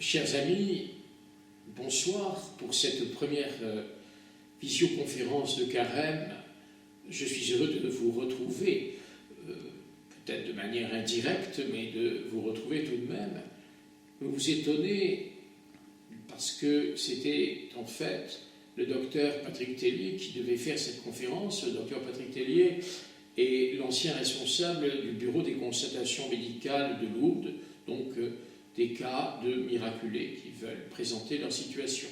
Chers amis, bonsoir pour cette première visioconférence de Carême. Je suis heureux de vous retrouver, peut-être de manière indirecte, mais de vous retrouver tout de même. Vous vous étonnez parce que c'était en fait le docteur Patrick Tellier qui devait faire cette conférence. Le docteur Patrick Tellier est l'ancien responsable du bureau des constatations médicales de Lourdes, donc des cas de miraculés qui veulent présenter leur situation.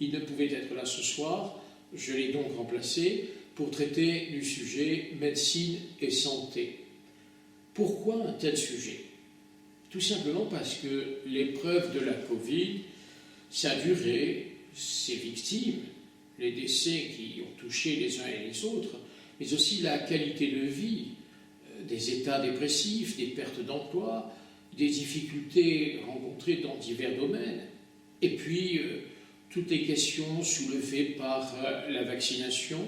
Il ne pouvait être là ce soir, je l'ai donc remplacé pour traiter du sujet médecine et santé. Pourquoi un tel sujet? Tout simplement parce que l'épreuve de la Covid, sa durée, ses victimes, les décès qui ont touché les uns et les autres, mais aussi la qualité de vie, des états dépressifs, des pertes d'emploi, des difficultés rencontrées dans divers domaines, et puis toutes les questions soulevées par la vaccination,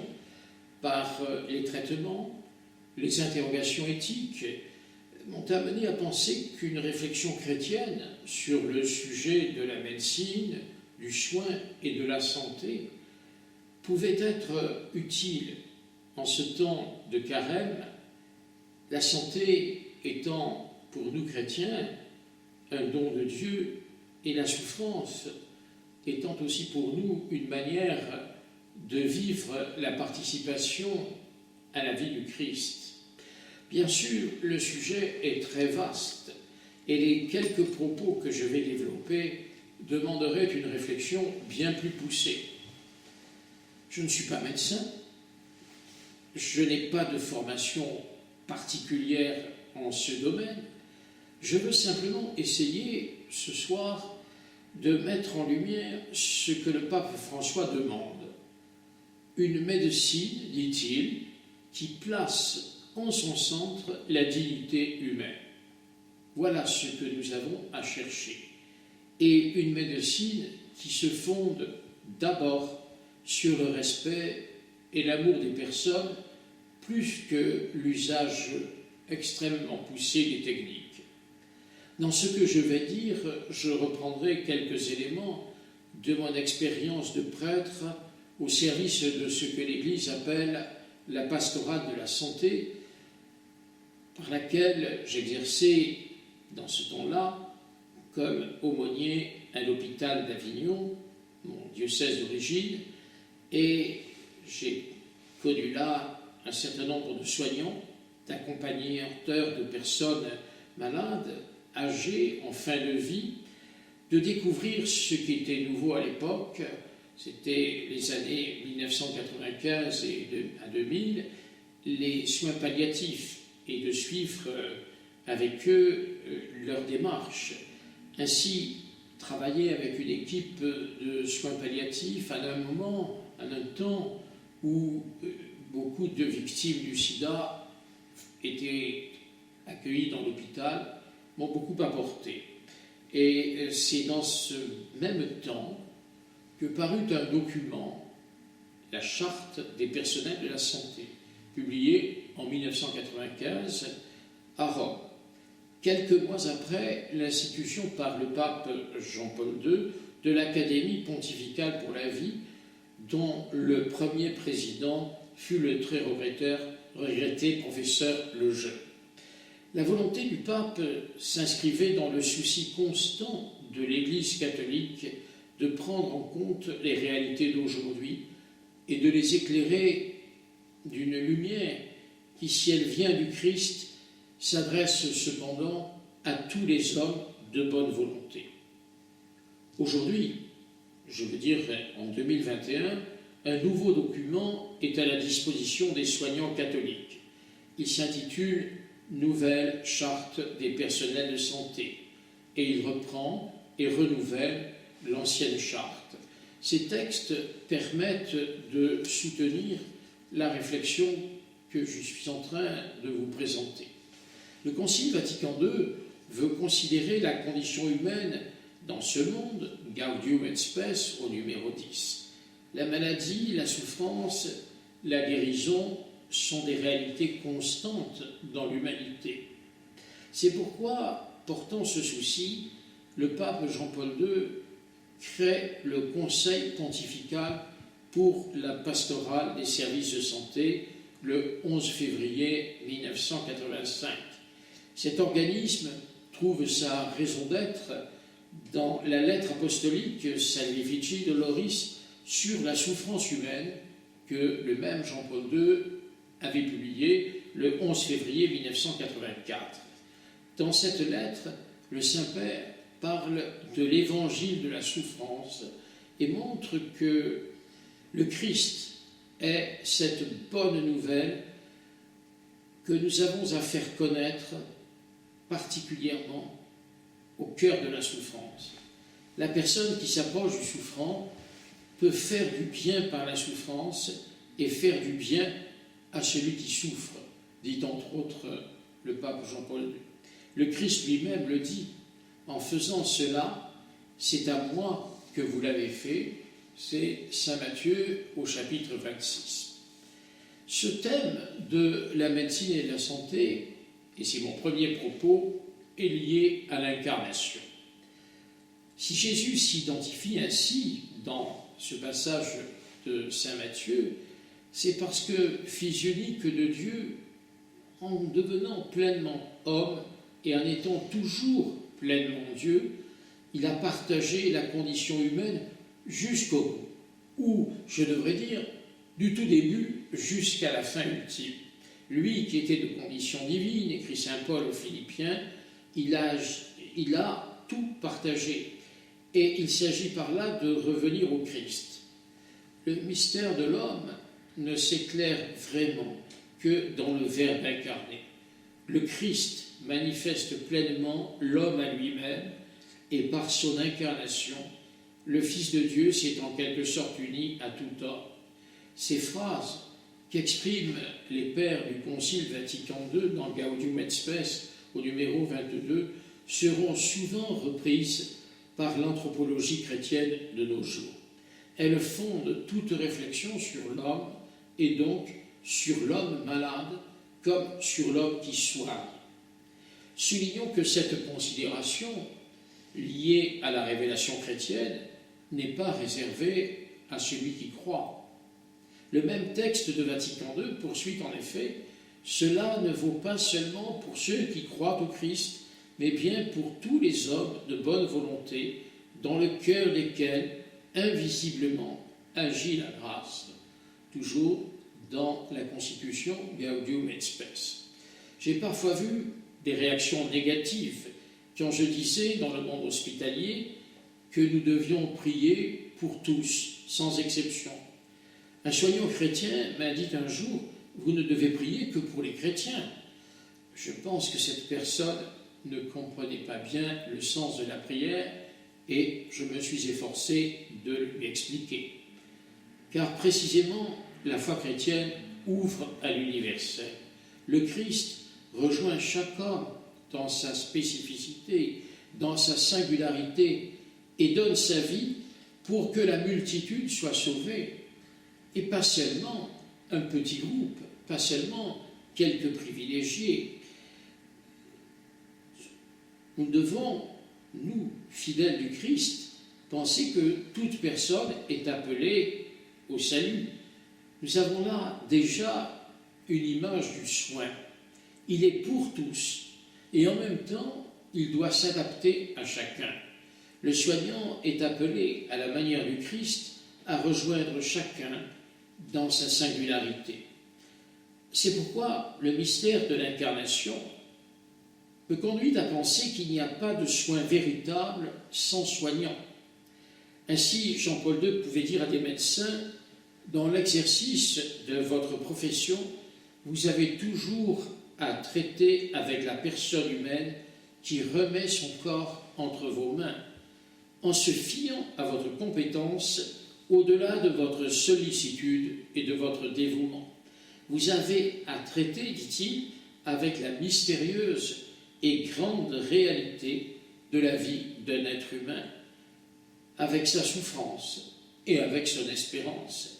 par les traitements, les interrogations éthiques, m'ont amené à penser qu'une réflexion chrétienne sur le sujet de la médecine, du soin et de la santé pouvait être utile en ce temps de carême, la santé étant pour nous chrétiens un don de Dieu et la souffrance étant aussi pour nous une manière de vivre la participation à la vie du Christ. Bien sûr, le sujet est très vaste et les quelques propos que je vais développer demanderaient une réflexion bien plus poussée. Je ne suis pas médecin, je n'ai pas de formation particulière en ce domaine. Je veux simplement essayer ce soir de mettre en lumière ce que le pape François demande. Une médecine, dit-il, qui place en son centre la dignité humaine. Voilà ce que nous avons à chercher. Et une médecine qui se fonde d'abord sur le respect et l'amour des personnes, plus que l'usage extrêmement poussé des techniques. Dans ce que je vais dire, je reprendrai quelques éléments de mon expérience de prêtre au service de ce que l'Église appelle la pastorale de la santé, par laquelle j'exerçais dans ce temps-là comme aumônier à l'hôpital d'Avignon, mon diocèse d'origine, et j'ai connu là un certain nombre de soignants, d'accompagnateurs de personnes malades, âgés, en fin de vie, de découvrir ce qui était nouveau à l'époque, c'était les années 1995 à 2000, les soins palliatifs, et de suivre avec eux leur démarche. Ainsi, travailler avec une équipe de soins palliatifs à un moment, à un temps où beaucoup de victimes du sida étaient accueillies dans l'hôpital, m'ont beaucoup apporté. Et c'est dans ce même temps que parut un document, la Charte des personnels de la santé, publiée en 1995 à Rome. Quelques mois après l'institution par le pape Jean-Paul II de l'Académie pontificale pour la vie, dont le premier président fut le très regretté professeur Lejeune. La volonté du pape s'inscrivait dans le souci constant de l'Église catholique de prendre en compte les réalités d'aujourd'hui et de les éclairer d'une lumière qui, si elle vient du Christ, s'adresse cependant à tous les hommes de bonne volonté. Aujourd'hui, je veux dire en 2021, un nouveau document est à la disposition des soignants catholiques. Il s'intitule « Nouvelle charte des personnels de santé » et il reprend et renouvelle l'ancienne charte. Ces textes permettent de soutenir la réflexion que je suis en train de vous présenter. Le Concile Vatican II veut considérer la condition humaine dans ce monde, Gaudium et Spes, au numéro 10. La maladie, la souffrance, la guérison sont des réalités constantes dans l'humanité. C'est pourquoi, portant ce souci, le pape Jean-Paul II crée le Conseil pontifical pour la pastorale des services de santé le 11 février 1985. Cet organisme trouve sa raison d'être dans la lettre apostolique Salvifici Doloris sur la souffrance humaine que le même Jean-Paul II avait publiée le 11 février 1984. Dans cette lettre, le Saint-Père parle de l'évangile de la souffrance et montre que le Christ est cette bonne nouvelle que nous avons à faire connaître particulièrement au cœur de la souffrance. La personne qui s'approche du souffrant peut faire du bien par la souffrance et faire du bien à celui qui souffre, dit entre autres le pape Jean-Paul II. Le Christ lui-même le dit, en faisant cela, c'est à moi que vous l'avez fait, c'est Saint Matthieu au chapitre 26. Ce thème de la médecine et de la santé, et c'est mon premier propos, est lié à l'incarnation. Si Jésus s'identifie ainsi dans ce passage de Saint Matthieu, c'est parce que, fils unique de Dieu, en devenant pleinement homme et en étant toujours pleinement Dieu, il a partagé la condition humaine jusqu'au bout, ou, je devrais dire, du tout début jusqu'à la fin ultime. Lui qui était de condition divine, écrit saint Paul aux Philippiens, il a tout partagé. Et il s'agit par là de revenir au Christ. Le mystère de l'homme ne s'éclaire vraiment que dans le Verbe incarné. Le Christ manifeste pleinement l'homme à lui-même et par son incarnation, le Fils de Dieu s'est en quelque sorte uni à tout homme. Ces phrases qu'expriment les pères du Concile Vatican II dans Gaudium et Spes au numéro 22 seront souvent reprises par l'anthropologie chrétienne de nos jours. Elles fondent toute réflexion sur l'homme et donc sur l'homme malade comme sur l'homme qui soigne. Soulignons que cette considération liée à la révélation chrétienne n'est pas réservée à celui qui croit. Le même texte de Vatican II poursuit en effet « Cela ne vaut pas seulement pour ceux qui croient au Christ, mais bien pour tous les hommes de bonne volonté, dans le cœur desquels, invisiblement, agit la grâce. » Toujours dans la Constitution Gaudium et Spes. J'ai parfois vu des réactions négatives quand je disais dans le monde hospitalier que nous devions prier pour tous, sans exception. Un soignant chrétien m'a dit un jour « Vous ne devez prier que pour les chrétiens ». Je pense que cette personne ne comprenait pas bien le sens de la prière et je me suis efforcé de lui expliquer. Car précisément, la foi chrétienne ouvre à l'universel. Le Christ rejoint chaque homme dans sa spécificité, dans sa singularité, et donne sa vie pour que la multitude soit sauvée, et pas seulement un petit groupe, pas seulement quelques privilégiés. Nous devons, nous, fidèles du Christ, penser que toute personne est appelée au salut. Nous avons là déjà une image du soin. Il est pour tous, et en même temps, il doit s'adapter à chacun. Le soignant est appelé, à la manière du Christ, à rejoindre chacun dans sa singularité. C'est pourquoi le mystère de l'incarnation me conduit à penser qu'il n'y a pas de soin véritable sans soignant. Ainsi, Jean-Paul II pouvait dire à des médecins « Dans l'exercice de votre profession, vous avez toujours à traiter avec la personne humaine qui remet son corps entre vos mains, en se fiant à votre compétence au-delà de votre sollicitude et de votre dévouement. Vous avez à traiter, dit-il, avec la mystérieuse et grande réalité de la vie d'un être humain, avec sa souffrance et avec son espérance. »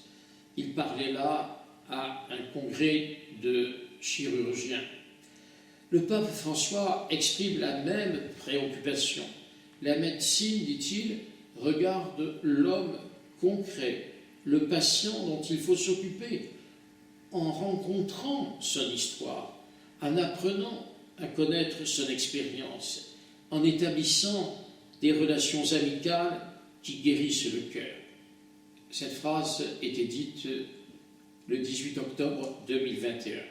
Il parlait là à un congrès de chirurgiens. Le pape François exprime la même préoccupation. La médecine, dit-il, regarde l'homme concret, le patient dont il faut s'occuper, en rencontrant son histoire, en apprenant à connaître son expérience, en établissant des relations amicales qui guérissent le cœur. Cette phrase était dite le 18 octobre 2021.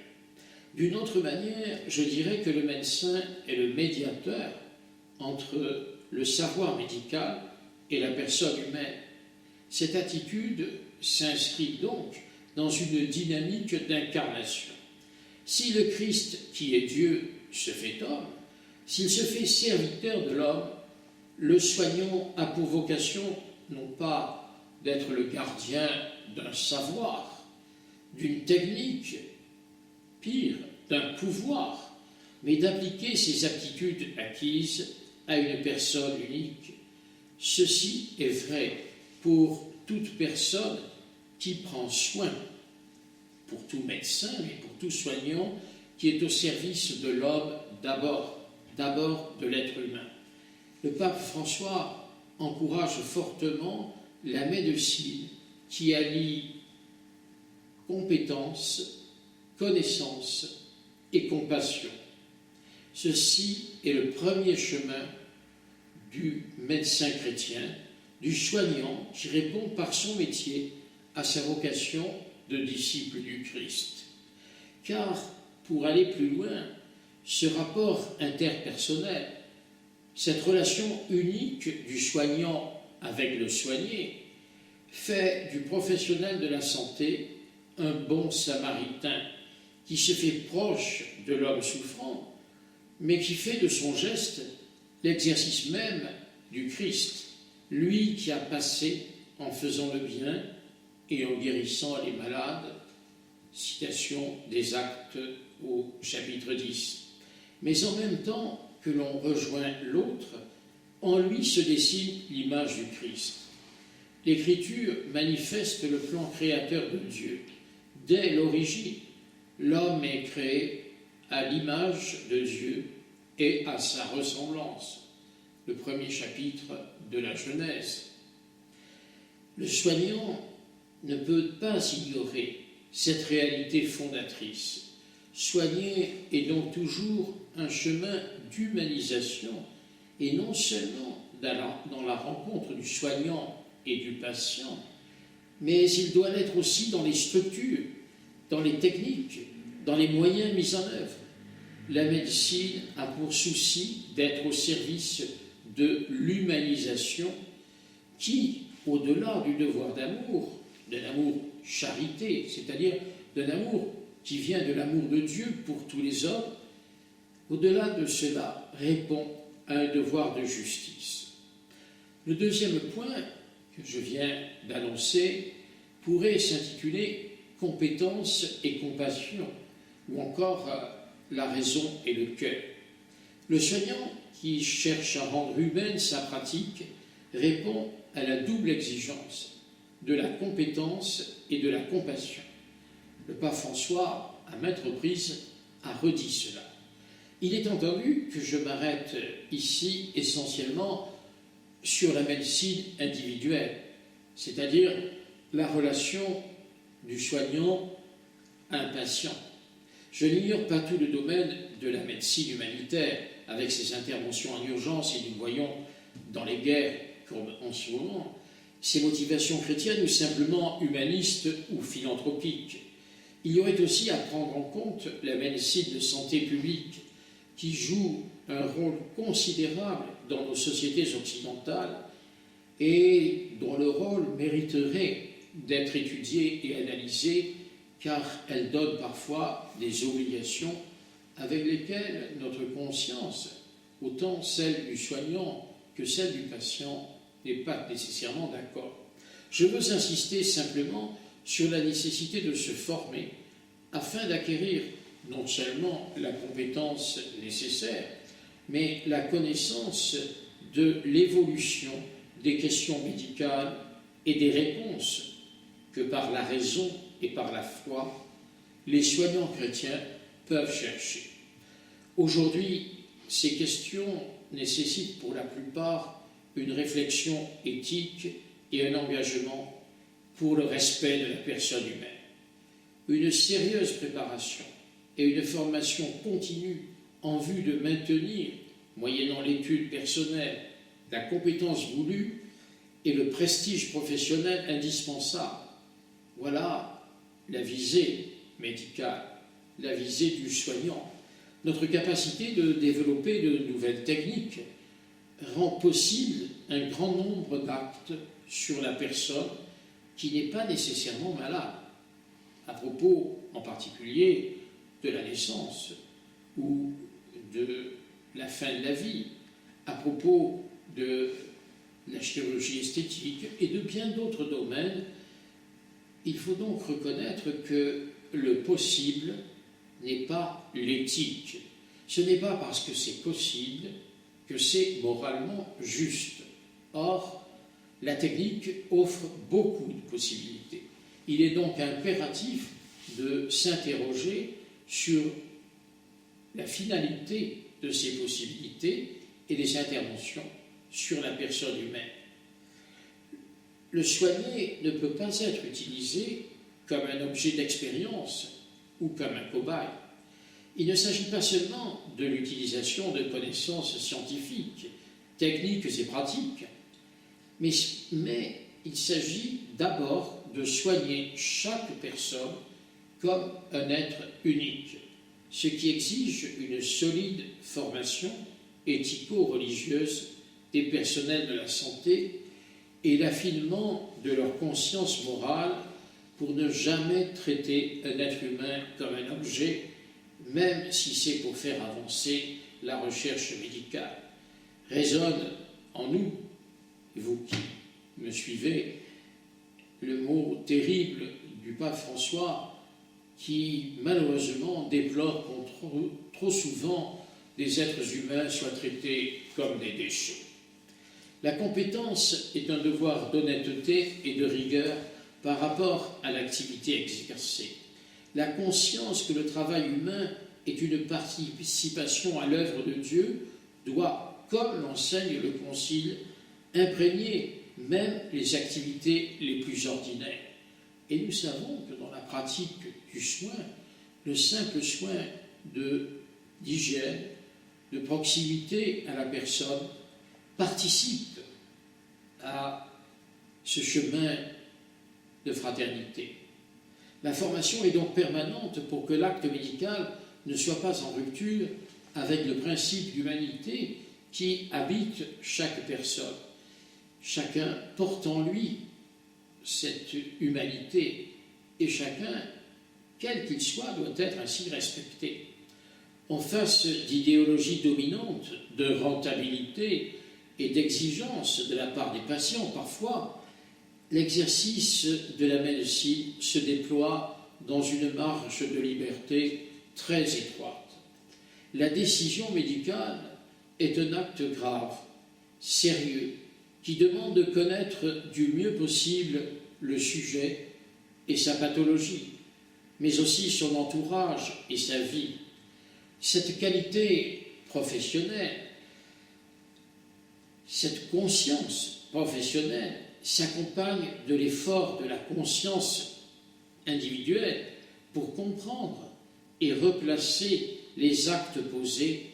D'une autre manière, je dirais que le médecin est le médiateur entre le savoir médical et la personne humaine. Cette attitude s'inscrit donc dans une dynamique d'incarnation. Si le Christ, qui est Dieu, se fait homme, s'il se fait serviteur de l'homme, le soignant a pour vocation non pas d'être le gardien d'un savoir, d'une technique, pire, d'un pouvoir, mais d'appliquer ses aptitudes acquises à une personne unique. Ceci est vrai pour toute personne qui prend soin, pour tout médecin, mais pour tout soignant qui est au service de l'homme d'abord de l'être humain. Le pape François encourage fortement la médecine qui allie compétence, connaissance et compassion. Ceci est le premier chemin du médecin chrétien, du soignant qui répond par son métier à sa vocation de disciple du Christ. Car, pour aller plus loin, ce rapport interpersonnel, cette relation unique du soignant avec le soigné, fait du professionnel de la santé un bon samaritain qui se fait proche de l'homme souffrant, mais qui fait de son geste l'exercice même du Christ, lui qui a passé en faisant le bien et en guérissant les malades. Citation des Actes au chapitre 10. Mais en même temps que l'on rejoint l'autre, en lui se dessine l'image du Christ. L'Écriture manifeste le plan créateur de Dieu. Dès l'origine, l'homme est créé à l'image de Dieu et à sa ressemblance. Le premier chapitre de la Genèse. Le soignant ne peut pas ignorer cette réalité fondatrice. Soigner est donc toujours un chemin d'humanisation et non seulement dans la rencontre du soignant et du patient, mais il doit l'être aussi dans les structures, dans les techniques, dans les moyens mis en œuvre. La médecine a pour souci d'être au service de l'humanisation qui, au-delà du devoir d'amour, de l'amour charité, c'est-à-dire de l'amour qui vient de l'amour de Dieu pour tous les hommes, au-delà de cela, répond à un devoir de justice. Le deuxième point que je viens d'annoncer pourrait s'intituler « Compétence et compassion » ou encore « La raison et le cœur ». Le soignant qui cherche à rendre humaine sa pratique répond à la double exigence de la compétence et de la compassion. Le pape François, à maintes reprises, a redit cela. Il est entendu que je m'arrête ici essentiellement sur la médecine individuelle, c'est-à-dire la relation du soignant à un patient. Je n'ignore pas tout le domaine de la médecine humanitaire, avec ses interventions en urgence, et nous voyons dans les guerres comme en ce moment, ses motivations chrétiennes ou simplement humanistes ou philanthropiques. Il y aurait aussi à prendre en compte la médecine de santé publique, qui joue un rôle considérable dans nos sociétés occidentales et dont le rôle mériterait d'être étudié et analysé, car elle donne parfois des obligations avec lesquelles notre conscience, autant celle du soignant que celle du patient, n'est pas nécessairement d'accord. Je veux insister simplement sur la nécessité de se former afin d'acquérir non seulement la compétence nécessaire, mais la connaissance de l'évolution des questions médicales et des réponses que par la raison et par la foi, les soignants chrétiens peuvent chercher. Aujourd'hui, ces questions nécessitent pour la plupart une réflexion éthique et un engagement pour le respect de la personne humaine. Une sérieuse préparation et une formation continue en vue de maintenir, moyennant l'étude personnelle, la compétence voulue et le prestige professionnel indispensable. Voilà la visée médicale, la visée du soignant. Notre capacité de développer de nouvelles techniques rend possible un grand nombre d'actes sur la personne qui n'est pas nécessairement malade, à propos en particulier de la naissance ou de la fin de la vie, à propos de la chirurgie esthétique et de bien d'autres domaines. Il faut donc reconnaître que le possible n'est pas l'éthique. Ce n'est pas parce que c'est possible que c'est moralement juste. Or, la technique offre beaucoup de possibilités. Il est donc impératif de s'interroger sur la finalité de ces possibilités et des interventions sur la personne humaine. Le soigné ne peut pas être utilisé comme un objet d'expérience ou comme un cobaye. Il ne s'agit pas seulement de l'utilisation de connaissances scientifiques, techniques et pratiques, mais il s'agit d'abord de soigner chaque personne comme un être unique, ce qui exige une solide formation éthico-religieuse des personnels de la santé et l'affinement de leur conscience morale pour ne jamais traiter un être humain comme un objet, même si c'est pour faire avancer la recherche médicale. Résonne en nous, vous qui me suivez, le mot terrible du pape François qui malheureusement déplore qu'on trop souvent des êtres humains soient traités comme des déchets. La compétence est un devoir d'honnêteté et de rigueur par rapport à l'activité exercée. La conscience que le travail humain est une participation à l'œuvre de Dieu doit, comme l'enseigne le Concile, imprégner même les activités les plus ordinaires. Et nous savons que dans la pratique du soin, le simple soin d'hygiène, de proximité à la personne, participe à ce chemin de fraternité. La formation est donc permanente pour que l'acte médical ne soit pas en rupture avec le principe d'humanité qui habite chaque personne. Chacun porte en lui cette humanité et chacun, quel qu'il soit, doit être ainsi respecté. En face d'idéologies dominantes, de rentabilité et d'exigence de la part des patients, parfois, l'exercice de la médecine se déploie dans une marge de liberté très étroite. La décision médicale est un acte grave, sérieux, qui demande de connaître du mieux possible le sujet et sa pathologie, mais aussi son entourage et sa vie. Cette qualité professionnelle, cette conscience professionnelle s'accompagne de l'effort de la conscience individuelle pour comprendre et replacer les actes posés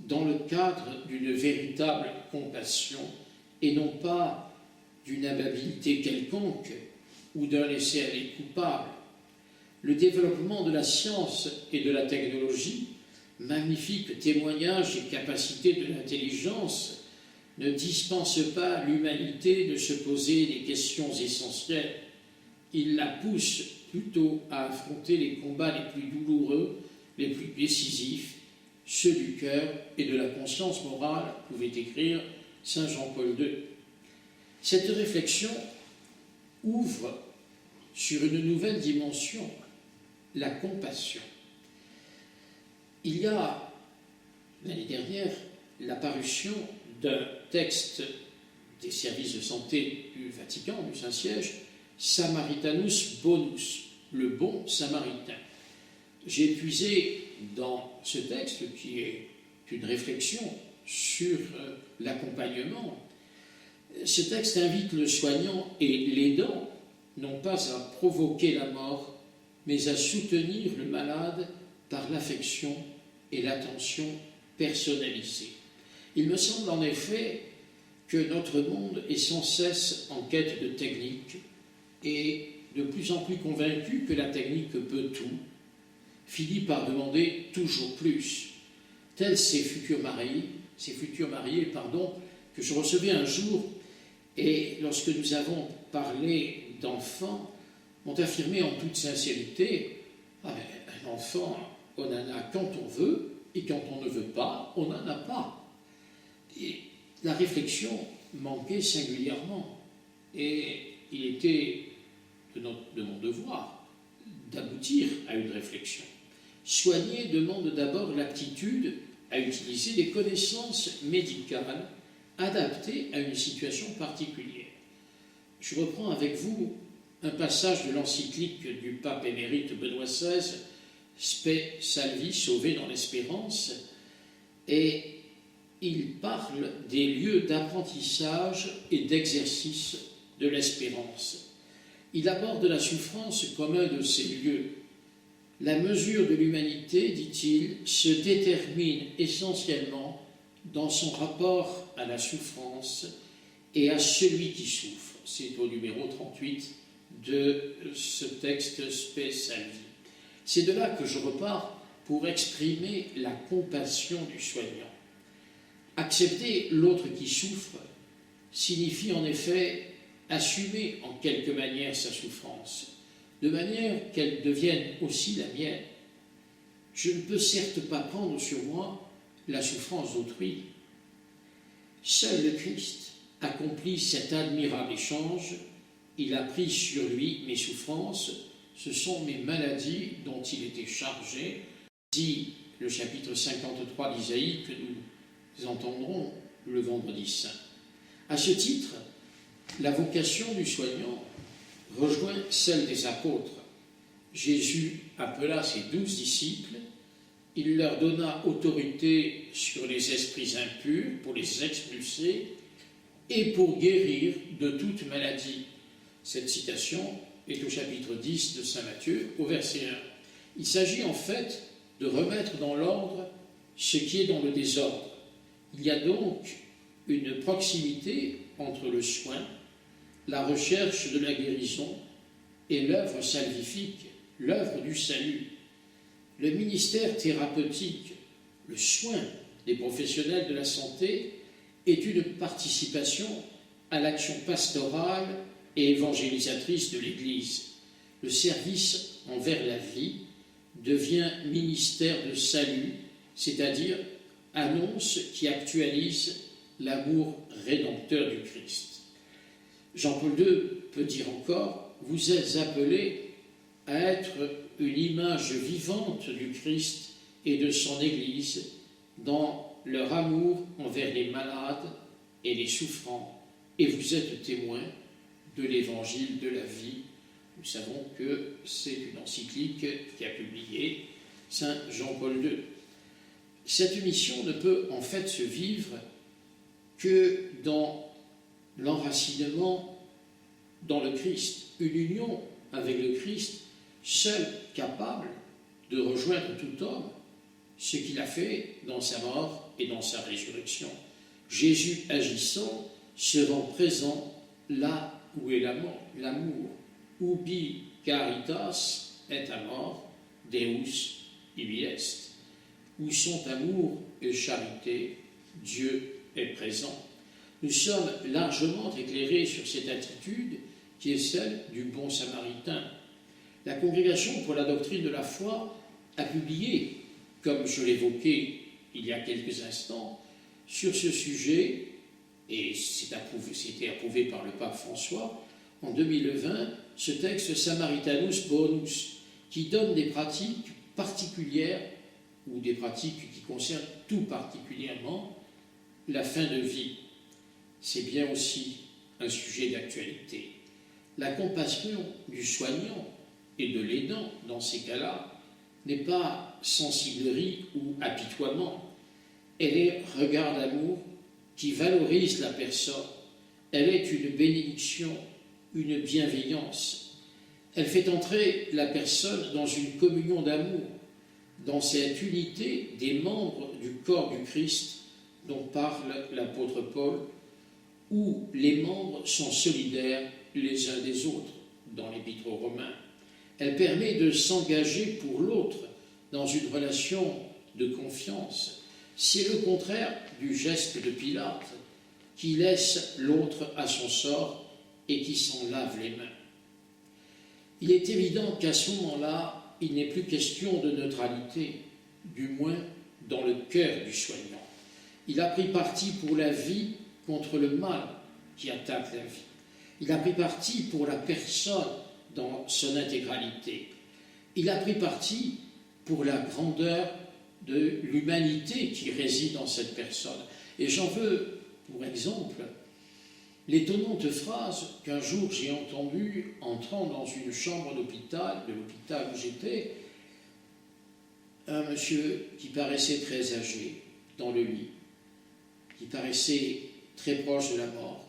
dans le cadre d'une véritable compassion et non pas d'une amabilité quelconque ou d'un laisser-aller coupable. Le développement de la science et de la technologie, magnifiques témoignages et capacités de l'intelligence, ne dispense pas l'humanité de se poser des questions essentielles. Il la pousse plutôt à affronter les combats les plus douloureux, les plus décisifs, ceux du cœur et de la conscience morale, pouvait écrire Saint Jean-Paul II. Cette réflexion ouvre sur une nouvelle dimension, la compassion. Il y a, l'année dernière, la parution d'un texte des services de santé du Vatican, du Saint-Siège, Samaritanus Bonus, le bon samaritain. J'ai puisé dans ce texte, qui est une réflexion sur l'accompagnement, Ce texte invite le soignant et l'aidant non pas à provoquer la mort, mais à soutenir le malade par l'affection et l'attention personnalisée. Il me semble en effet que notre monde est sans cesse en quête de technique et de plus en plus convaincu que la technique peut tout, finit par demander toujours plus. Tels ces futurs mariés, que je recevais un jour, et lorsque nous avons parlé d'enfants, m'ont affirmé en toute sincérité, un enfant, on en a quand on veut, et quand on ne veut pas, on n'en a pas. Et la réflexion manquait singulièrement, et il était de mon devoir d'aboutir à une réflexion. Soigner demande d'abord l'aptitude à utiliser des connaissances médicales adaptées à une situation particulière. Je reprends avec vous un passage de l'encyclique du pape émérite Benoît XVI, Spe Salvi, sauvé dans l'espérance, et il parle des lieux d'apprentissage et d'exercice de l'espérance. Il aborde la souffrance comme un de ces lieux. La mesure de l'humanité, dit-il, se détermine essentiellement dans son rapport à la souffrance et à celui qui souffre. C'est au numéro 38 de ce texte Spe Salvi. C'est de là que je repars pour exprimer la compassion du soignant. Accepter l'autre qui souffre signifie en effet assumer en quelque manière sa souffrance, de manière qu'elle devienne aussi la mienne. Je ne peux certes pas prendre sur moi la souffrance d'autrui. Seul le Christ accomplit cet admirable échange. Il a pris sur lui mes souffrances, ce sont mes maladies dont il était chargé. Dit le chapitre 53 d'Isaïe que nous entendrons le vendredi saint. À ce titre, la vocation du soignant rejoint celle des apôtres. Jésus appela ses 12 disciples, il leur donna autorité sur les esprits impurs pour les expulser et pour guérir de toute maladie. Cette citation est au chapitre 10 de saint Matthieu, au verset 1. Il s'agit en fait de remettre dans l'ordre ce qui est dans le désordre. Il y a donc une proximité entre le soin, la recherche de la guérison et l'œuvre salvifique, l'œuvre du salut. Le ministère thérapeutique, le soin des professionnels de la santé est une participation à l'action pastorale et évangélisatrice de l'Église. Le service envers la vie devient ministère de salut, c'est-à-dire annonce qui actualise l'amour rédempteur du Christ. Jean-Paul II peut dire encore « Vous êtes appelés à être une image vivante du Christ et de son Église dans leur amour envers les malades et les souffrants, et vous êtes témoins de l'évangile de la vie. » Nous savons que c'est une encyclique qui a publié saint Jean-Paul II. Cette mission ne peut en fait se vivre que dans l'enracinement dans le Christ, une union avec le Christ, seul capable de rejoindre tout homme, ce qu'il a fait dans sa mort et dans sa résurrection. Jésus agissant se rend présent là où est l'amour. Ubi caritas et amor, Deus ibi est. Où sont amour et charité, Dieu est présent. Nous sommes largement éclairés sur cette attitude qui est celle du bon samaritain. La Congrégation pour la doctrine de la foi a publié, comme je l'évoquais il y a quelques instants, sur ce sujet, et c'était approuvé par le pape François, en 2020, ce texte Samaritanus Bonus, qui donne des pratiques particulières, ou des pratiques qui concernent tout particulièrement la fin de vie. C'est bien aussi un sujet d'actualité. La compassion du soignant et de l'aidant, dans ces cas-là, n'est pas sensiblerie ou apitoiement. Elle est regard d'amour qui valorise la personne Elle est une bénédiction, une bienveillance. Elle fait entrer la personne dans une communion d'amour, dans cette unité des membres du corps du Christ dont parle l'apôtre Paul, où les membres sont solidaires les uns des autres, dans l'Épître aux Romains. Elle permet de s'engager pour l'autre dans une relation de confiance. C'est le contraire du geste de Pilate, qui laisse l'autre à son sort et qui s'en lave les mains. Il est évident qu'à ce moment-là, il n'est plus question de neutralité, du moins dans le cœur du soignant. Il a pris parti pour la vie contre le mal qui attaque la vie. Il a pris parti pour la personne dans son intégralité. Il a pris parti pour la grandeur de l'humanité qui réside dans cette personne. Et j'en veux pour exemple l'étonnante phrase qu'un jour j'ai entendue entrant dans une chambre d'hôpital, de l'hôpital où j'étais, un monsieur qui paraissait très âgé dans le lit, qui paraissait très proche de la mort,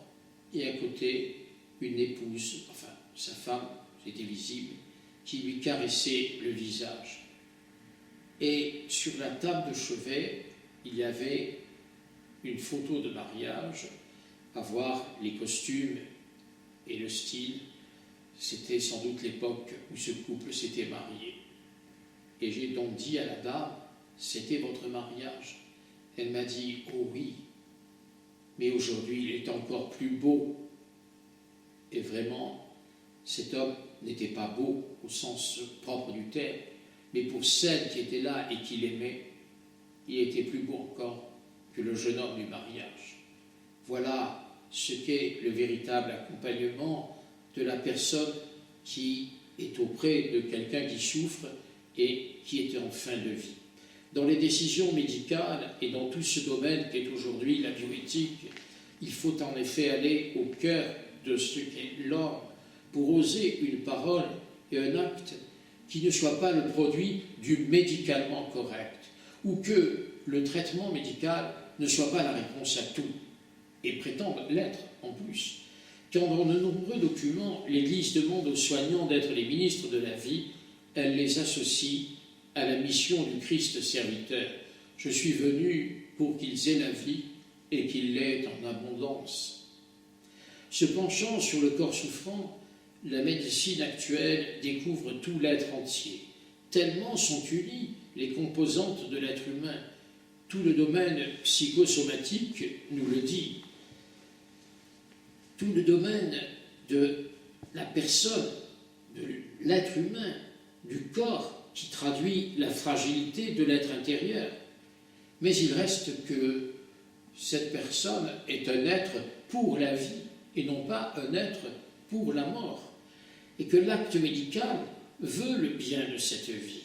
et à côté une épouse, enfin sa femme, c'était visible, qui lui caressait le visage. Et sur la table de chevet, il y avait une photo de mariage, à voir les costumes et le style. C'était sans doute l'époque où ce couple s'était marié. Et j'ai donc dit à la dame, c'était votre mariage? Elle m'a dit, oh oui, mais aujourd'hui il est encore plus beau. Et vraiment, cet homme n'était pas beau au sens propre du terme, mais pour celle qui était là et qui l'aimait, il était plus beau encore que le jeune homme du mariage. Voilà ce qu'est le véritable accompagnement de la personne qui est auprès de quelqu'un qui souffre et qui est en fin de vie. Dans les décisions médicales et dans tout ce domaine qu'est aujourd'hui la bioéthique, il faut en effet aller au cœur de ce qu'est l'homme pour oser une parole et un acte qui ne soit pas le produit du médicalement correct, ou que le traitement médical ne soit pas la réponse à tout, et prétende l'être en plus. Quand dans de nombreux documents, l'Église demande aux soignants d'être les ministres de la vie, elle les associe à la mission du Christ serviteur. Je suis venu pour qu'ils aient la vie et qu'ils l'aient en abondance. Se penchant sur le corps souffrant, la médecine actuelle découvre tout l'être entier. Tellement sont unies les composantes de l'être humain. Tout le domaine psychosomatique nous le dit. Tout le domaine de la personne, de l'être humain, du corps qui traduit la fragilité de l'être intérieur. Mais il reste que cette personne est un être pour la vie et non pas un être pour la mort. Et que l'acte médical veut le bien de cette vie.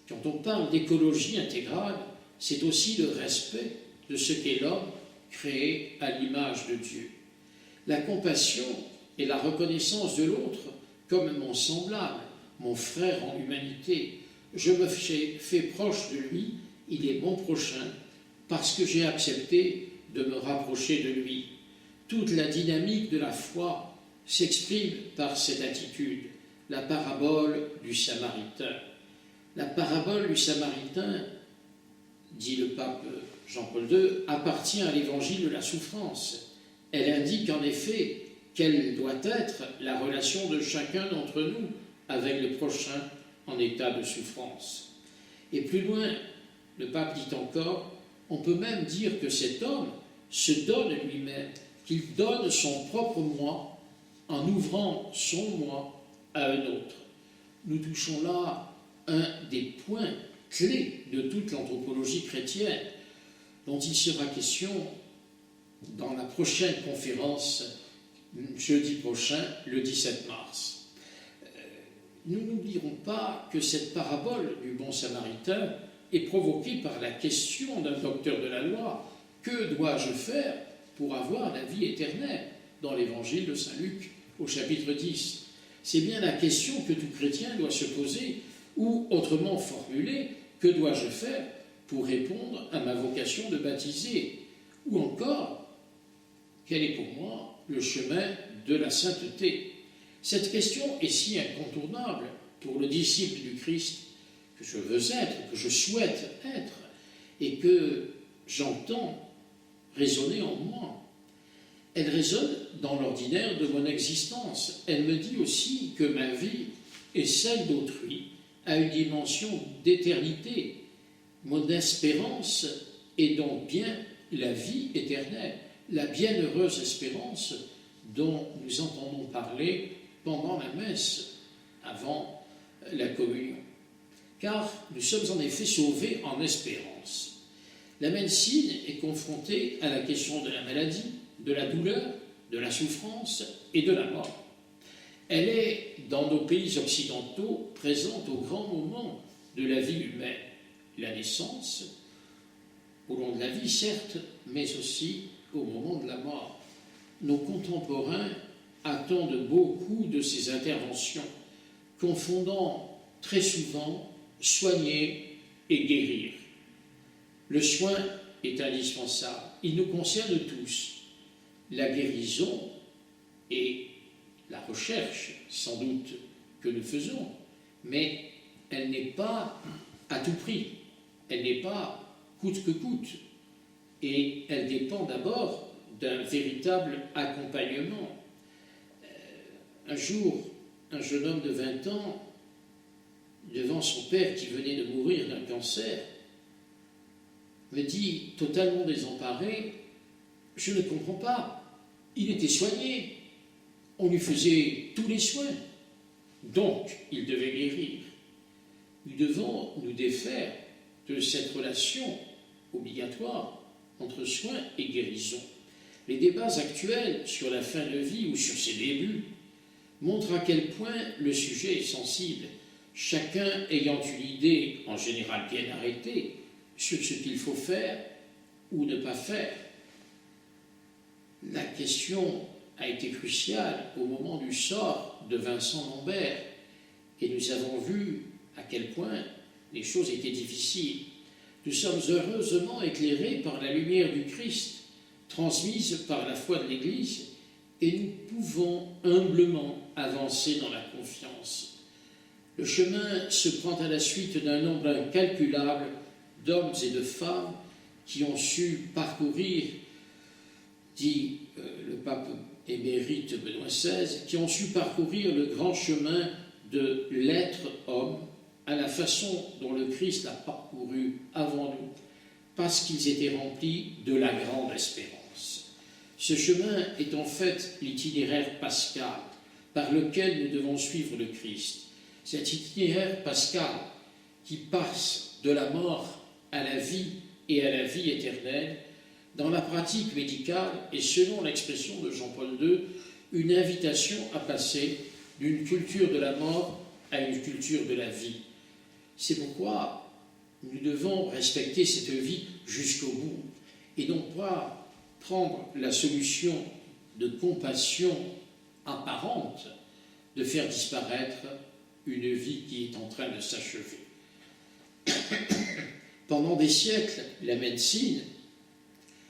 Quand on parle d'écologie intégrale, c'est aussi le respect de ce qu'est l'homme créé à l'image de Dieu. La compassion et la reconnaissance de l'autre comme mon semblable, mon frère en humanité. Je me fais proche de lui, il est mon prochain, parce que j'ai accepté de me rapprocher de lui. Toute la dynamique de la foi s'exprime par cette attitude, la parabole du Samaritain. La parabole du Samaritain, dit le pape Jean-Paul II, appartient à l'évangile de la souffrance. Elle indique en effet quelle doit être la relation de chacun d'entre nous avec le prochain en état de souffrance. Et plus loin, le pape dit encore, on peut même dire que cet homme se donne lui-même, qu'il donne son propre moi en ouvrant son moi à un autre. Nous touchons là un des points clés de toute l'anthropologie chrétienne, dont il sera question dans la prochaine conférence, jeudi prochain, le 17 mars. Nous n'oublierons pas que cette parabole du bon Samaritain est provoquée par la question d'un docteur de la loi. Que dois-je faire pour avoir la vie éternelle? Dans l'évangile de Saint Luc, au chapitre 10. C'est bien la question que tout chrétien doit se poser, ou autrement formulée, que dois-je faire pour répondre à ma vocation de baptiser? Ou encore, quel est pour moi le chemin de la sainteté. Cette question est si incontournable pour le disciple du Christ que je veux être, que je souhaite être, et que j'entends résonner en moi. Elle résonne dans l'ordinaire de mon existence. Elle me dit aussi que ma vie et celle d'autrui a une dimension d'éternité. Mon espérance est donc bien la vie éternelle, la bienheureuse espérance dont nous entendons parler pendant la messe, avant la communion. Car nous sommes en effet sauvés en espérance. La médecine est confrontée à la question de la maladie, de la douleur, de la souffrance et de la mort. Elle est, dans nos pays occidentaux, présente au grand moment de la vie humaine, la naissance, au long de la vie, certes, mais aussi au moment de la mort. Nos contemporains attendent beaucoup de ces interventions, confondant très souvent soigner et guérir. Le soin est indispensable, il nous concerne tous. La guérison et la recherche, sans doute, que nous faisons, mais elle n'est pas à tout prix, elle n'est pas coûte que coûte, et elle dépend d'abord d'un véritable accompagnement. Un jour, un jeune homme de 20 ans, devant son père qui venait de mourir d'un cancer, me dit, totalement désemparé, « Je ne comprends pas, il était soigné, on lui faisait tous les soins, donc il devait guérir. » Nous devons nous défaire de cette relation obligatoire entre soins et guérison. Les débats actuels sur la fin de vie ou sur ses débuts montrent à quel point le sujet est sensible, chacun ayant une idée, en général bien arrêtée, sur ce qu'il faut faire ou ne pas faire. La question a été cruciale au moment du sort de Vincent Lambert, et nous avons vu à quel point les choses étaient difficiles. Nous sommes heureusement éclairés par la lumière du Christ, transmise par la foi de l'Église, et nous pouvons humblement avancer dans la confiance. Le chemin se prend à la suite d'un nombre incalculable d'hommes et de femmes qui ont su parcourir, dit le pape émérite Benoît XVI, qui ont su parcourir le grand chemin de l'être homme à la façon dont le Christ l'a parcouru avant nous, parce qu'ils étaient remplis de la grande espérance. Ce chemin est en fait l'itinéraire pascal par lequel nous devons suivre le Christ. Cet itinéraire pascal qui passe de la mort à la vie et à la vie éternelle, dans la pratique médicale et selon l'expression de Jean-Paul II, une invitation à passer d'une culture de la mort à une culture de la vie. C'est pourquoi nous devons respecter cette vie jusqu'au bout et non pas prendre la solution de compassion apparente de faire disparaître une vie qui est en train de s'achever. Pendant des siècles, la médecine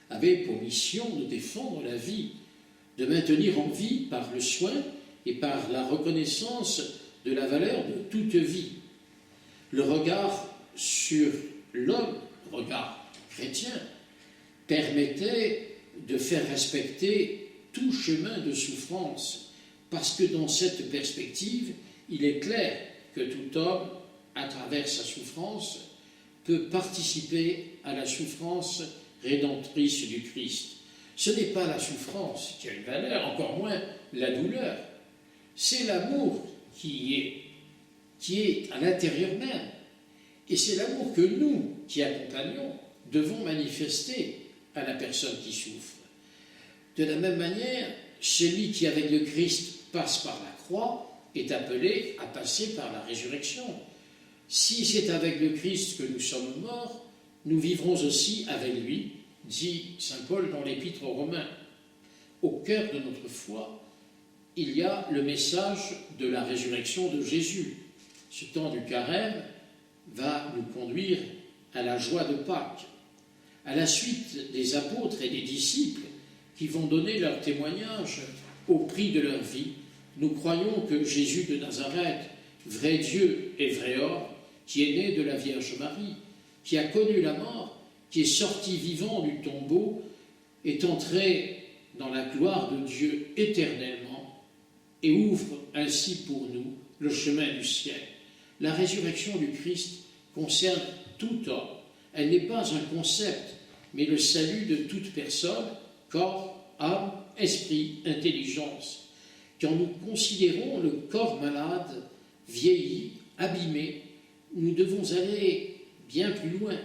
avait pour mission de défendre la vie, de maintenir en vie par le soin et par la reconnaissance de la valeur de toute vie. Le regard sur l'homme, le regard chrétien, permettait de faire respecter tout chemin de souffrance, parce que dans cette perspective, il est clair que tout homme, à travers sa souffrance, peut participer à la souffrance rédemptrice du Christ. Ce n'est pas la souffrance qui a une valeur, encore moins la douleur. C'est l'amour qui est à l'intérieur même. Et c'est l'amour que nous, qui accompagnons, devons manifester à la personne qui souffre. De la même manière, celui qui, avec le Christ, passe par la croix, est appelé à passer par la résurrection. Si c'est avec le Christ que nous sommes morts, nous vivrons aussi avec lui, dit saint Paul dans l'Épître aux Romains. Au cœur de notre foi, il y a le message de la résurrection de Jésus. Ce temps du carême va nous conduire à la joie de Pâques. À la suite des apôtres et des disciples qui vont donner leur témoignage au prix de leur vie. Nous croyons que Jésus de Nazareth, vrai Dieu et vrai homme, qui est né de la Vierge Marie, qui a connu la mort, qui est sorti vivant du tombeau, est entré dans la gloire de Dieu éternellement et ouvre ainsi pour nous le chemin du ciel. La résurrection du Christ concerne tout homme. Elle n'est pas un concept, mais le salut de toute personne, corps, âme, esprit, intelligence. Quand nous considérons le corps malade, vieilli, abîmé, nous devons aller bien plus loin.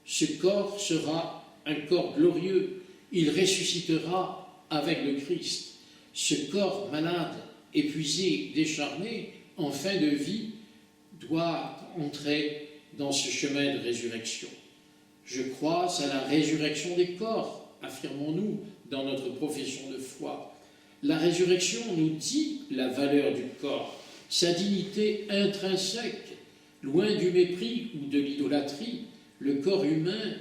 Ce corps sera un corps glorieux. Il ressuscitera avec le Christ. Ce corps malade, épuisé, décharné, en fin de vie, doit entrer dans ce chemin de résurrection. Je crois à la résurrection des corps, affirmons-nous dans notre profession de foi. La résurrection nous dit la valeur du corps, sa dignité intrinsèque. Loin du mépris ou de l'idolâtrie, le corps humain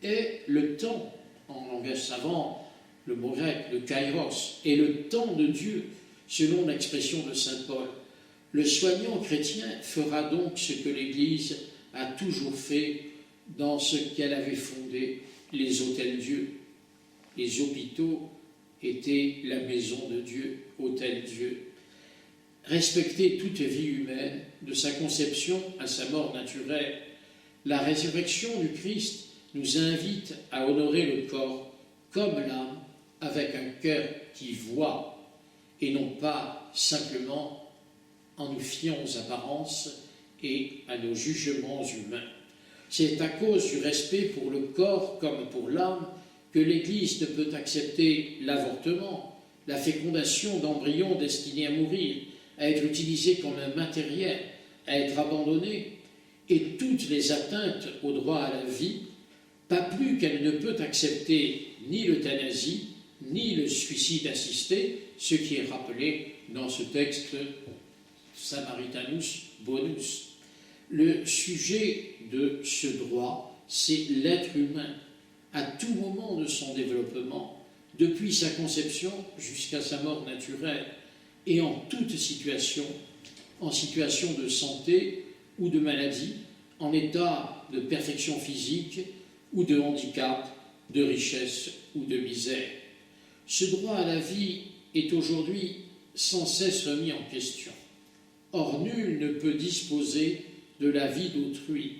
est le temps, en langage savant, le mot grec, le kairos, est le temps de Dieu, selon l'expression de saint Paul. Le soignant chrétien fera donc ce que l'Église a toujours fait dans ce qu'elle avait fondé, les hôtels-dieu. Les hôpitaux étaient la maison de Dieu, hôtel-dieu. Respecter toute vie humaine, de sa conception à sa mort naturelle. La résurrection du Christ nous invite à honorer le corps comme l'âme, avec un cœur qui voit, et non pas simplement en nous fiant aux apparences et à nos jugements humains. C'est à cause du respect pour le corps comme pour l'âme que l'Église ne peut accepter l'avortement, la fécondation d'embryons destinés à mourir, à être utilisés comme un matériel, à être abandonnés, et toutes les atteintes au droit à la vie, pas plus qu'elle ne peut accepter ni l'euthanasie, ni le suicide assisté, ce qui est rappelé dans ce texte Samaritanus Bonus. Le sujet de ce droit, c'est l'être humain, à tout moment de son développement, depuis sa conception jusqu'à sa mort naturelle, et en toute situation, en situation de santé ou de maladie, en état de perfection physique ou de handicap, de richesse ou de misère. Ce droit à la vie est aujourd'hui sans cesse remis en question. Or, nul ne peut disposer de la vie d'autrui.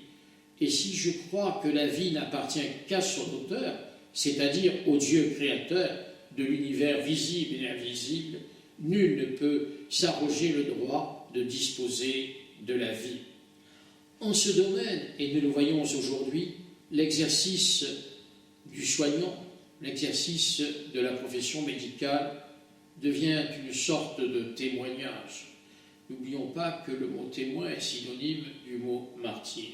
Et si je crois que la vie n'appartient qu'à son auteur, c'est-à-dire au Dieu créateur de l'univers visible et invisible, nul ne peut s'arroger le droit de disposer de la vie. En ce domaine, et nous le voyons aujourd'hui, l'exercice du soignant, l'exercice de la profession médicale devient une sorte de témoignage. N'oublions pas que le mot témoin est synonyme du mot martyr.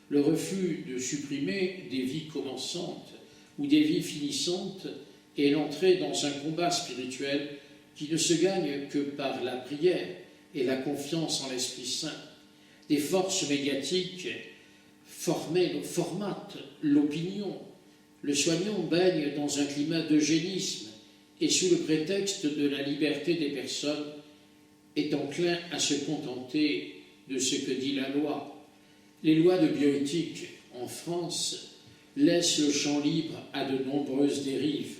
Le refus de supprimer des vies commençantes ou des vies finissantes est l'entrée dans un combat spirituel qui ne se gagne que par la prière et la confiance en l'Esprit Saint. Des forces médiatiques formatent l'opinion. Le soignant baigne dans un climat d'eugénisme et sous le prétexte de la liberté des personnes est enclin à se contenter de ce que dit la loi. Les lois de bioéthique en France laissent le champ libre à de nombreuses dérives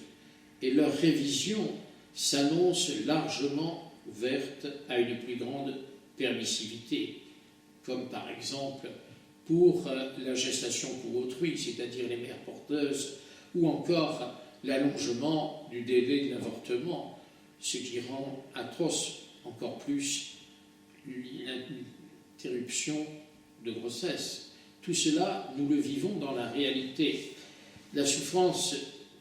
et leur révision s'annonce largement ouverte à une plus grande permissivité, comme par exemple pour la gestation pour autrui, c'est-à-dire les mères porteuses, ou encore l'allongement du délai de l'avortement, ce qui rend atroce encore plus l'interruption de grossesse. Tout cela, nous le vivons dans la réalité. La souffrance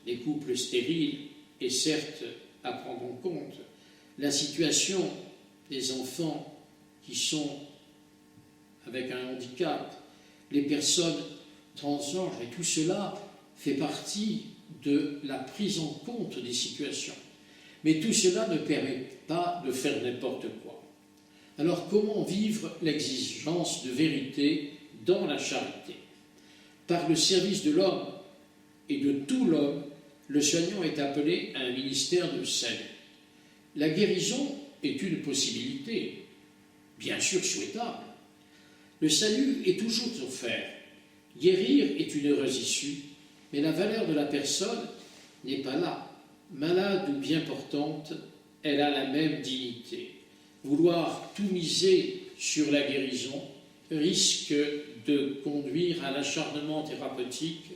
des couples stériles est certes à prendre en compte. La situation des enfants qui sont avec un handicap, les personnes transgenres, et tout cela fait partie de la prise en compte des situations. Mais tout cela ne permet pas de faire n'importe quoi. Alors comment vivre l'exigence de vérité dans la charité? Par le service de l'homme et de tout l'homme le soignant est appelé à un ministère de salut. La guérison est une possibilité, bien sûr souhaitable. Le salut est toujours offert. Guérir est une heureuse issue, mais la valeur de la personne n'est pas là. Malade ou bien portante, elle a la même dignité. Vouloir tout miser sur la guérison risque de conduire à l'acharnement thérapeutique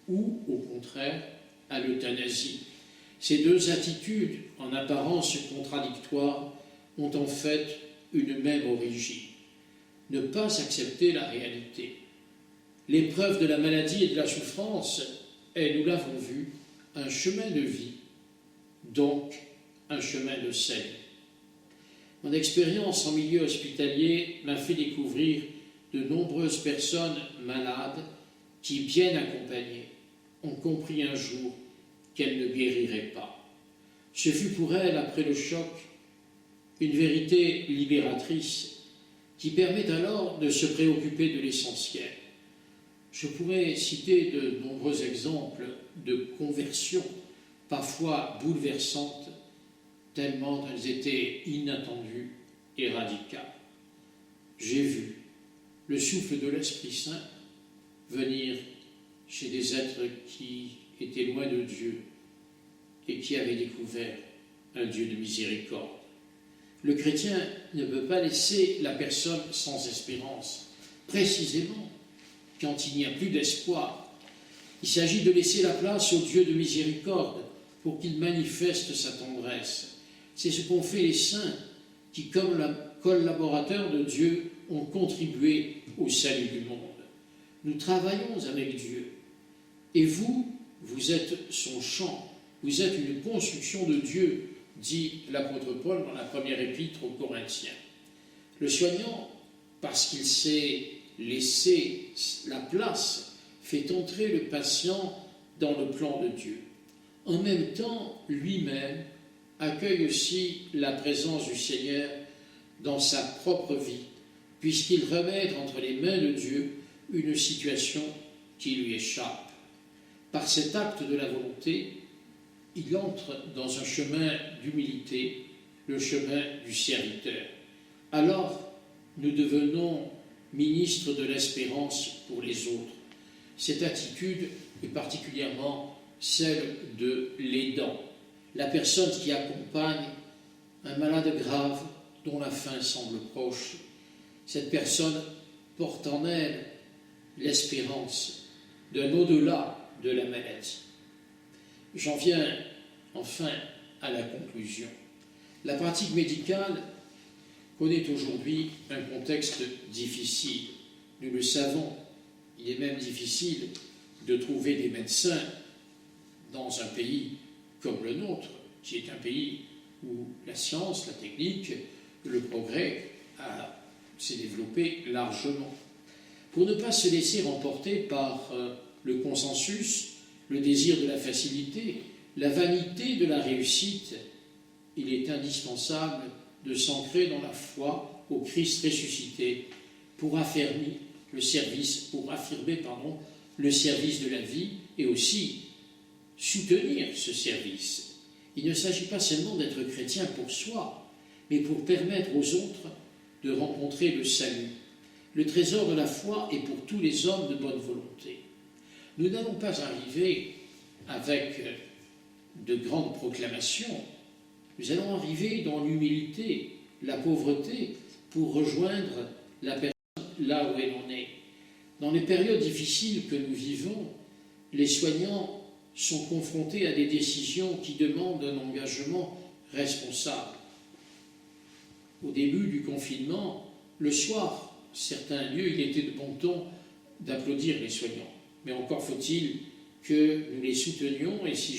ou, au contraire, à l'euthanasie. Ces deux attitudes, en apparence contradictoires, ont en fait une même origine. Ne pas accepter la réalité. L'épreuve de la maladie et de la souffrance est, nous l'avons vu, un chemin de vie, donc un chemin de salut. Mon expérience en milieu hospitalier m'a fait découvrir de nombreuses personnes malades qui, bien accompagnées, ont compris un jour qu'elles ne guériraient pas. Ce fut pour elles, après le choc, une vérité libératrice qui permet alors de se préoccuper de l'essentiel. Je pourrais citer de nombreux exemples de conversions, parfois bouleversantes, tellement elles étaient inattendues et radicales. J'ai vu le souffle de l'Esprit Saint venir chez des êtres qui étaient loin de Dieu et qui avaient découvert un Dieu de miséricorde. Le chrétien ne peut pas laisser la personne sans espérance, précisément quand il n'y a plus d'espoir. Il s'agit de laisser la place au Dieu de miséricorde pour qu'il manifeste sa tendresse. C'est ce qu'ont fait les saints qui, comme collaborateurs de Dieu, ont contribué au salut du monde. Nous travaillons avec Dieu. Et vous, vous êtes son champ, vous êtes une construction de Dieu, dit l'apôtre Paul dans la première épître aux Corinthiens. Le soignant, parce qu'il s'est laissé la place, fait entrer le patient dans le plan de Dieu. En même temps, lui-même accueille aussi la présence du Seigneur dans sa propre vie, puisqu'il remet entre les mains de Dieu une situation qui lui échappe. Par cet acte de la volonté, il entre dans un chemin d'humilité, le chemin du serviteur. Alors, nous devenons ministres de l'espérance pour les autres. Cette attitude est particulièrement celle de l'aidant, la personne qui accompagne un malade grave dont la fin semble proche. Cette personne porte en elle l'espérance d'un au-delà de la maladie. J'en viens enfin à la conclusion. La pratique médicale connaît aujourd'hui un contexte difficile. Nous le savons, il est même difficile de trouver des médecins dans un pays comme le nôtre, qui est un pays où la science, la technique, le progrès s'est développé largement. Pour ne pas se laisser remporter par le consensus, le désir de la facilité, la vanité de la réussite, il est indispensable de s'ancrer dans la foi au Christ ressuscité pour affirmer le service de la vie et aussi soutenir ce service. Il ne s'agit pas seulement d'être chrétien pour soi, mais pour permettre aux autres de rencontrer le salut. Le trésor de la foi est pour tous les hommes de bonne volonté. Nous n'allons pas arriver avec de grandes proclamations, nous allons arriver dans l'humilité, la pauvreté, pour rejoindre la personne là où elle en est. Dans les périodes difficiles que nous vivons, les soignants sont confrontés à des décisions qui demandent un engagement responsable. Au début du confinement, le soir, certains lieux, il était de bon ton d'applaudir les soignants. Mais encore faut-il que nous les soutenions, et si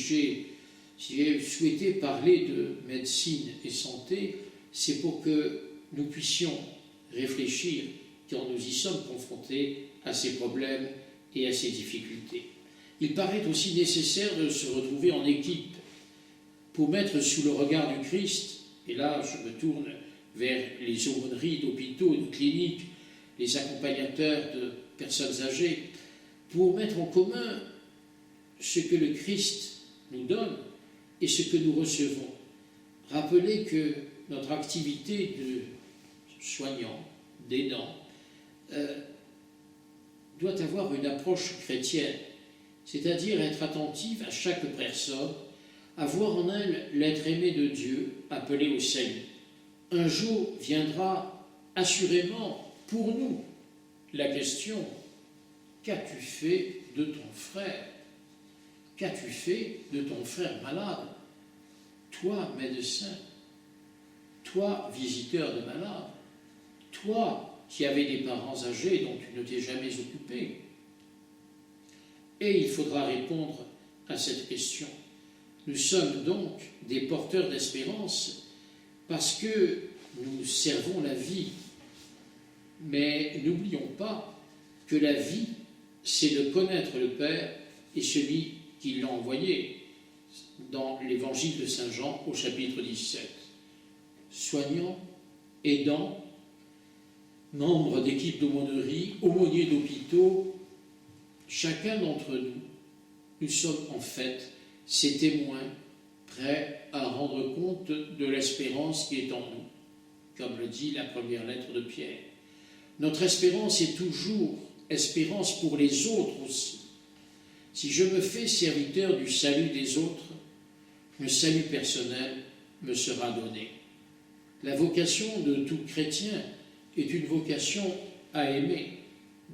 j'ai souhaité parler de médecine et santé, c'est pour que nous puissions réfléchir quand nous y sommes confrontés à ces problèmes et à ces difficultés. Il paraît aussi nécessaire de se retrouver en équipe pour mettre sous le regard du Christ, et là je me tourne vers les aumôneries d'hôpitaux, de cliniques, les accompagnateurs de personnes âgées, pour mettre en commun ce que le Christ nous donne et ce que nous recevons. Rappelez que notre activité de soignant, d'aidant, doit avoir une approche chrétienne, c'est-à-dire être attentive à chaque personne, à voir en elle l'être aimé de Dieu, appelé au salut. Un jour viendra assurément pour nous la question: qu'as-tu fait de ton frère? Qu'as-tu fait de ton frère malade? Toi, médecin, toi, visiteur de malades, toi qui avais des parents âgés dont tu ne t'es jamais occupé. Et il faudra répondre à cette question. Nous sommes donc des porteurs d'espérance parce que nous servons la vie. Mais n'oublions pas que la vie, c'est de connaître le Père et celui qui l'a envoyé, dans l'évangile de Saint Jean au chapitre 17. Soignants, aidants, membres d'équipes d'aumônerie, aumôniers d'hôpitaux, chacun d'entre nous, nous sommes en fait ces témoins prêts à rendre compte de l'espérance qui est en nous, comme le dit la première lettre de Pierre. Notre espérance est toujours espérance pour les autres aussi. Si je me fais serviteur du salut des autres, le salut personnel me sera donné. La vocation de tout chrétien est une vocation à aimer,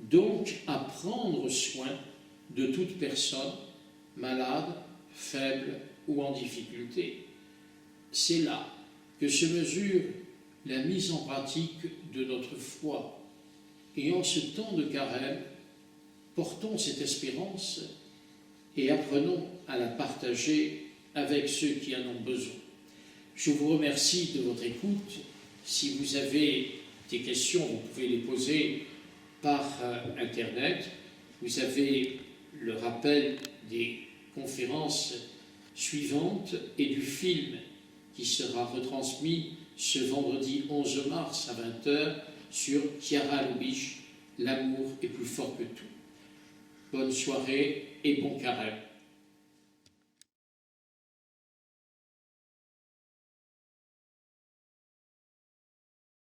donc à prendre soin de toute personne, malade, faible ou en difficulté. C'est là que se mesure la mise en pratique de notre foi. Et en ce temps de carême, portons cette espérance et apprenons à la partager avec ceux qui en ont besoin. Je vous remercie de votre écoute. Si vous avez des questions, vous pouvez les poser par Internet. Vous avez le rappel des conférences suivantes et du film qui sera retransmis ce vendredi 11 mars à 20h sur Chiara Lubich, l'amour est plus fort que tout. Bonne soirée et bon carême.